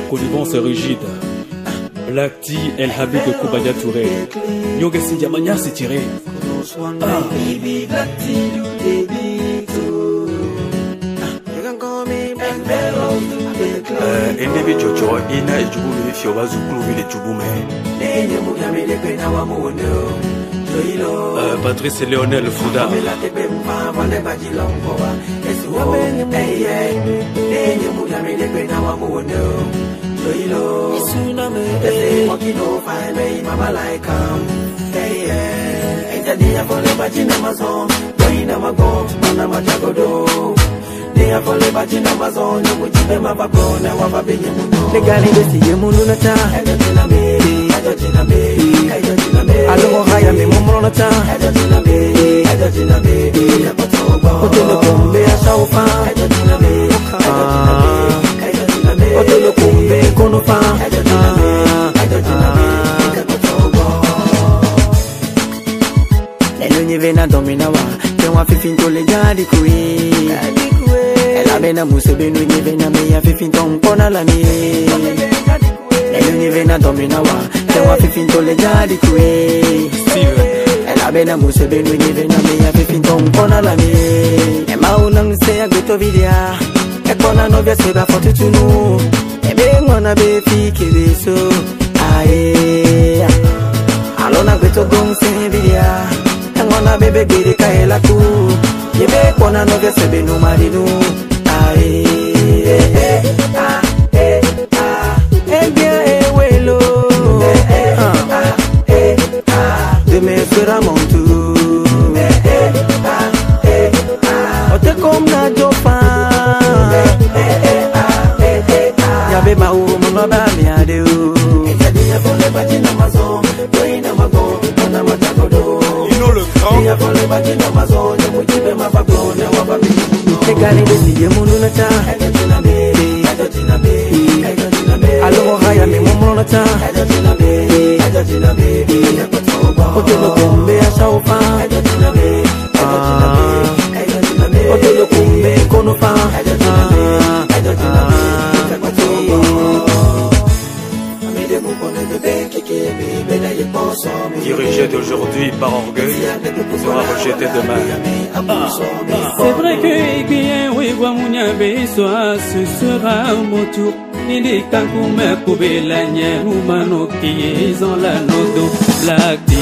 Colibon c'est rigide. Black T, El Habib de Koubaya Touré. Yoga Sindiamania s'est tiré. Endebe Jojo, Ina et Djoubou, Fioba Zouklouvi et Djouboumé. Patrice et Léonel Fouda. Bena musebe no nyevena me ya fifinto mpona la mi elo nyevena domina wa te wa fifinto le jadi kwe ela bena musebe no nyevena me ya fifinto mpona la mi e maunang se ya gbeto vidia e kona novia se ba fortune e be ngona be fike beso ae alona gbeto gong se vidia e ngona bebe gede kaela ku ye be kona novia se be no marinu. De me fera montu ote kom na jopa ya be ma uru mo ba mi ade o ya fole bajina mazo doina mago na matagodo Ino le grand ya fole bajina mazo ya mujibe mabago na wababi Tegani desi ye munu na ta Alo haya mi mumu na ta Otelo kumbe ya shaufa Otelo kumbe kono fa dirigé d'aujourd'hui par orgueil sera rejeté demain. C'est vrai que bien oui Guamounia soit ce sera mon tour. Nidi Kankume Koubela Nyanoumano qui est en la nodo. Black T,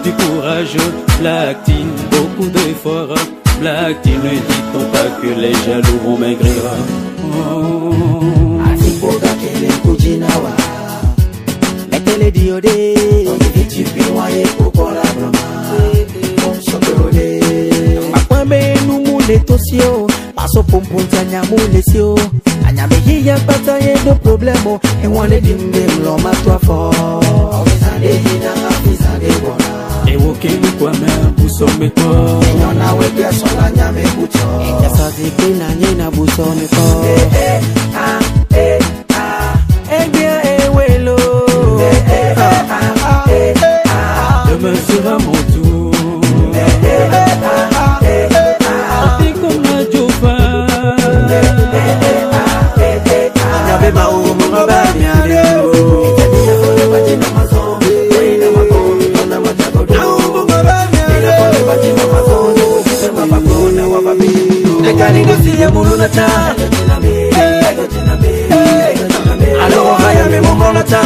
du courage, Black T, beaucoup d'efforts. Black T, ne dit-on pas que les jaloux vont maigrir. Asipoga kele kujinawa Metele diode Ongi piwaye kukola broma Sokode Makwambe numule tosio Paso pompunta nyamule sio Anyame hiya pata yedo problemo Ewane dimbe mloma tuafo Ovisande hina afisande bona Ewoke mkwame buso meko Enyona weke sola nyame bucho Eka sazi na nyena buso meko Demain sera mon tour. On fait comme la Jofa. Yabe ma o mo ba mi ade o. Alo haya me mo na ta.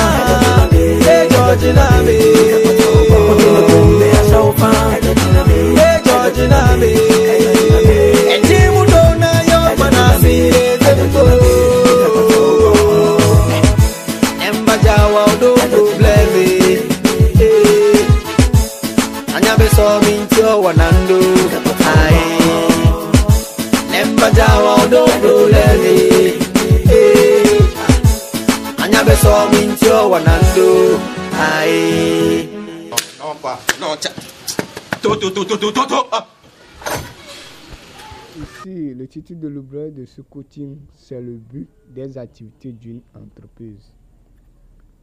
Ici, le titre de l'ouvrage de ce coaching, c'est le but des activités d'une entreprise.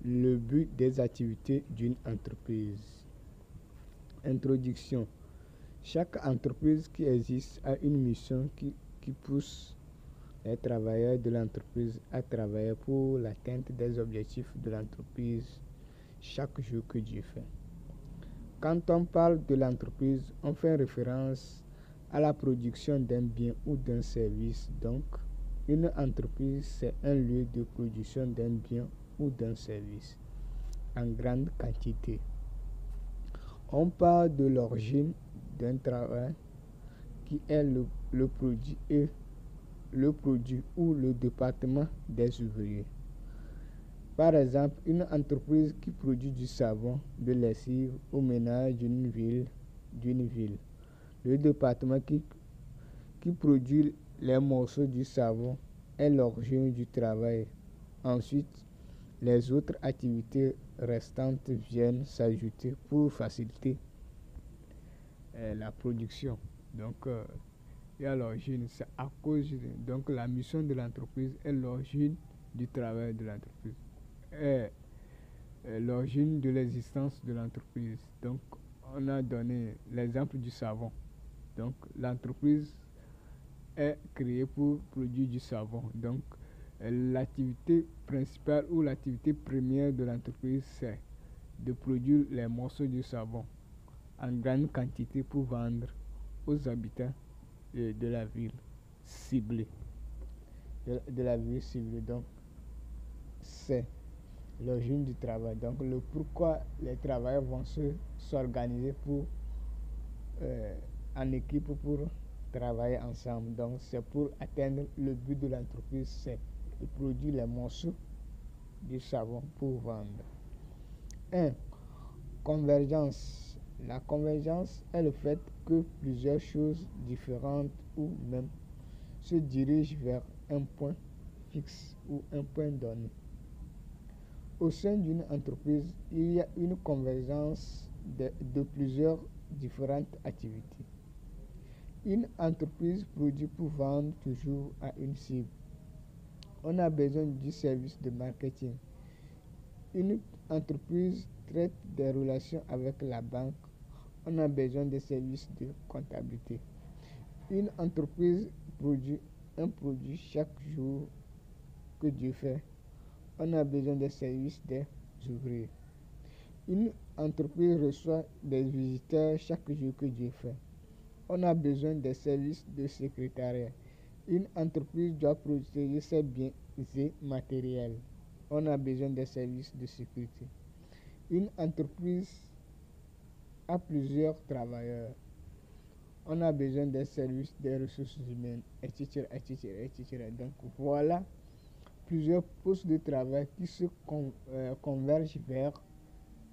Le but des activités d'une entreprise. Introduction. Chaque entreprise qui existe a une mission qui pousse Les travailleurs de l'entreprise à travailler pour l'atteinte des objectifs de l'entreprise chaque jour que Dieu fait. Quand on parle de l'entreprise, on fait référence à la production d'un bien ou d'un service. Donc, une entreprise, c'est un lieu de production d'un bien ou d'un service en grande quantité. On parle de l'origine d'un travail qui est le produit et le produit ou le département des ouvriers. Par exemple, une entreprise qui produit du savon de lessive au ménage d'une ville. Le département qui produit les morceaux du savon est l'origine du travail. Ensuite, les autres activités restantes viennent s'ajouter pour faciliter la production. Donc, il y a l'origine, c'est à cause donc la mission de l'entreprise est l'origine du travail de l'entreprise, est l'origine de l'existence de l'entreprise. Donc, on a donné l'exemple du savon. Donc, l'entreprise est créée pour produire du savon. Donc, l'activité principale ou l'activité première de l'entreprise, c'est de produire les morceaux de savon en grande quantité pour vendre aux habitants de la ville ciblée. De la ville ciblée. Donc, c'est l'origine du travail. Donc, le pourquoi les travailleurs vont s'organiser pour en équipe pour travailler ensemble. Donc, c'est pour atteindre le but de l'entreprise, c'est de produire les morceaux du savon pour vendre. 1. Convergence. La convergence est le fait que plusieurs choses différentes ou même se dirigent vers un point fixe ou un point donné. Au sein d'une entreprise, il y a une convergence de plusieurs différentes activités. Une entreprise produit pour vendre toujours à une cible. On a besoin du service de marketing. Une entreprise traite des relations avec la banque. On a besoin des services de comptabilité. Une entreprise produit un produit chaque jour que Dieu fait. On a besoin des services des ouvriers. Une entreprise reçoit des visiteurs chaque jour que Dieu fait. On a besoin des services de secrétariat. Une entreprise doit protéger ses biens et matériels. On a besoin des services de sécurité. Une entreprise a plusieurs travailleurs. On a besoin des services des ressources humaines, etc. Donc voilà plusieurs postes de travail qui se convergent vers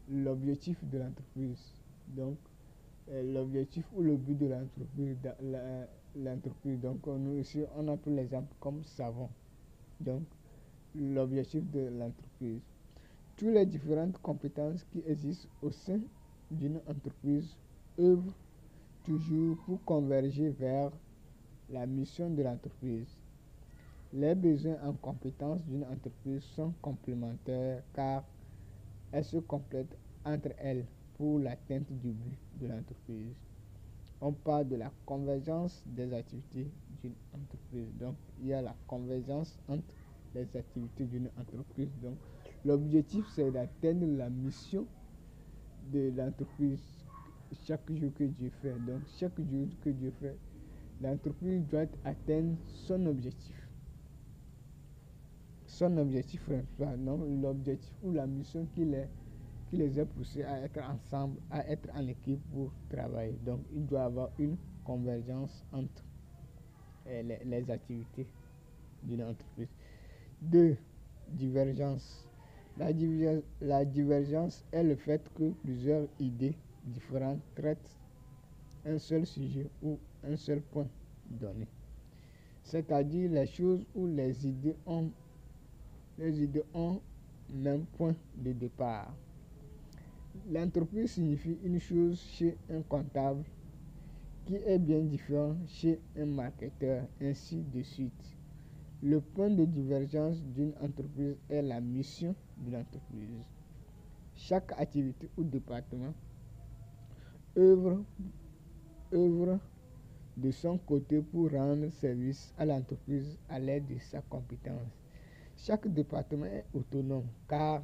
l'objectif de l'entreprise. Donc l'objectif ou le but de l'entreprise. Donc nous ici on a pris l'exemple comme savon. Donc l'objectif de l'entreprise. Toutes les différentes compétences qui existent au sein d'une entreprise œuvrent toujours pour converger vers la mission de l'entreprise. Les besoins en compétences d'une entreprise sont complémentaires car elles se complètent entre elles pour l'atteinte du but de l'entreprise. On parle de la convergence des activités d'une entreprise. Donc, il y a la convergence entre les activités d'une entreprise. Donc, l'objectif, c'est d'atteindre la mission de l'entreprise chaque jour que Dieu fait. Donc, chaque jour que Dieu fait, l'entreprise doit atteindre son objectif. Son objectif principal, non, l'objectif ou la mission qui les a poussés à être ensemble, à être en équipe pour travailler. Donc, il doit y avoir une convergence entre les activités d'une entreprise. 2. Divergence. La divergence est le fait que plusieurs idées différentes traitent un seul sujet ou un seul point donné. C'est-à-dire les choses où les idées ont même point de départ. L'entreprise signifie une chose chez un comptable qui est bien différent chez un marketeur, ainsi de suite. Le point de divergence d'une entreprise est la mission de l'entreprise. Chaque activité ou département œuvre de son côté pour rendre service à l'entreprise à l'aide de sa compétence. Chaque département est autonome car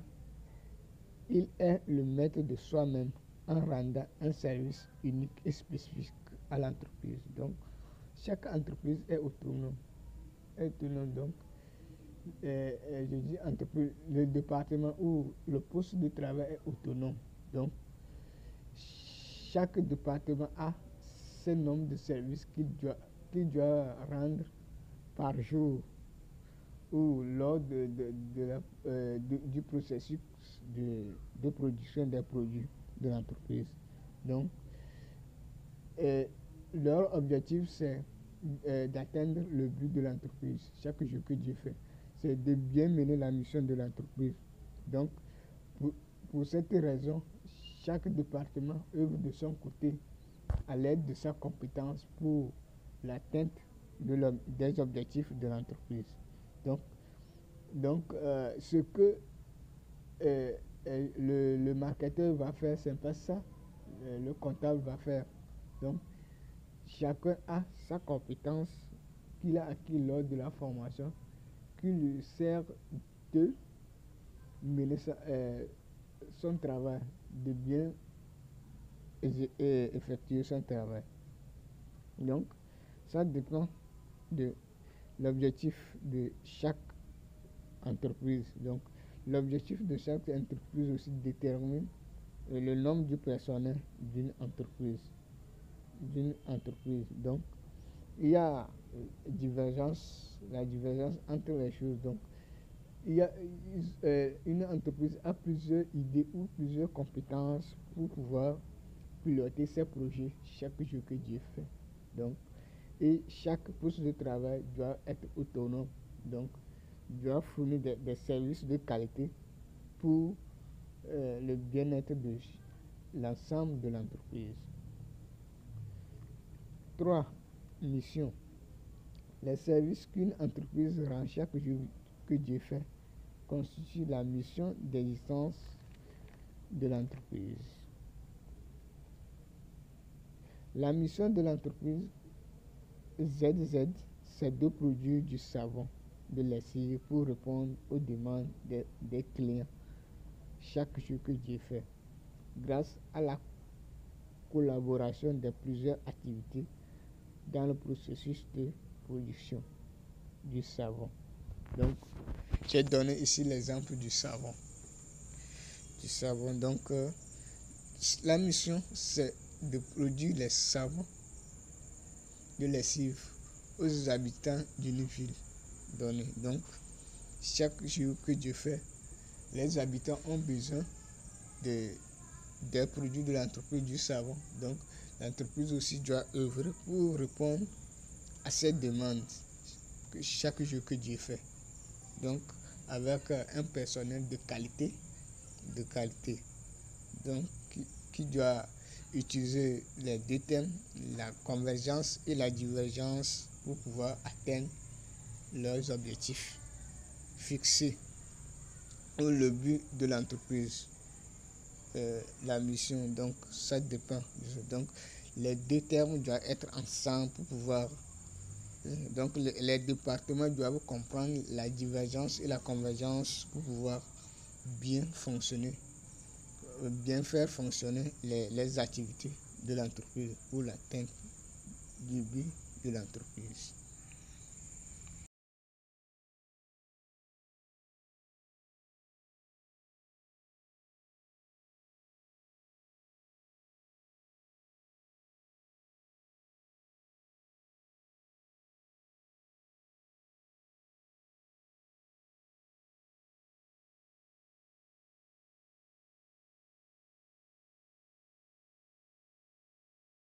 il est le maître de soi-même en rendant un service unique et spécifique à l'entreprise. Donc, chaque entreprise est autonome. Donc, je dis entreprise, le département ou le poste de travail est autonome. Donc, chaque département a ce nombre de services qu'il doit rendre par jour ou lors du processus de production des produits de l'entreprise. Donc, leur objectif, c'est d'atteindre le but de l'entreprise. Chaque jour que Dieu fait, c'est de bien mener la mission de l'entreprise. Donc, pour cette raison, chaque département œuvre de son côté à l'aide de sa compétence pour l'atteinte des objectifs de l'entreprise. Donc, ce que le marketeur va faire, c'est pas ça, le comptable va faire. Donc, chacun a sa compétence qu'il a acquis lors de la formation qui lui sert de mener son travail, de bien effectuer son travail. Donc, ça dépend de l'objectif de chaque entreprise. Donc, l'objectif de chaque entreprise aussi détermine le nombre du personnel d'une entreprise. Donc, il y a la divergence entre les choses. Donc, une entreprise a plusieurs idées ou plusieurs compétences pour pouvoir piloter ses projets chaque jour que Dieu fait. Donc, et chaque poste de travail doit être autonome. Donc, doit fournir des services de qualité pour le bien-être de l'ensemble de l'entreprise. 3. Mission. Les services qu'une entreprise rend chaque jour que Dieu fait constituent la mission d'existence de l'entreprise. La mission de l'entreprise ZZ, c'est de produire du savon de lessive pour répondre aux demandes des clients chaque jour que Dieu fait, grâce à la collaboration de plusieurs activités dans le processus de production du savon. Donc, j'ai donné ici l'exemple du savon. Donc, la mission, c'est de produire les savons de lessive aux habitants d'une ville donnée. Donc, chaque jour que Dieu fait, les habitants ont besoin des produits de l'entreprise du savon. Donc, l'entreprise aussi doit œuvrer pour répondre à cette demande chaque jour que Dieu fait. Donc, avec un personnel de qualité, donc qui doit utiliser les deux thèmes, la convergence et la divergence, pour pouvoir atteindre leurs objectifs fixés ou le but de l'entreprise. La mission, donc ça dépend. Donc les deux termes doivent être ensemble pour pouvoir donc les départements doivent comprendre la divergence et la convergence pour pouvoir bien faire fonctionner les activités de l'entreprise pour l'atteinte du but de l'entreprise.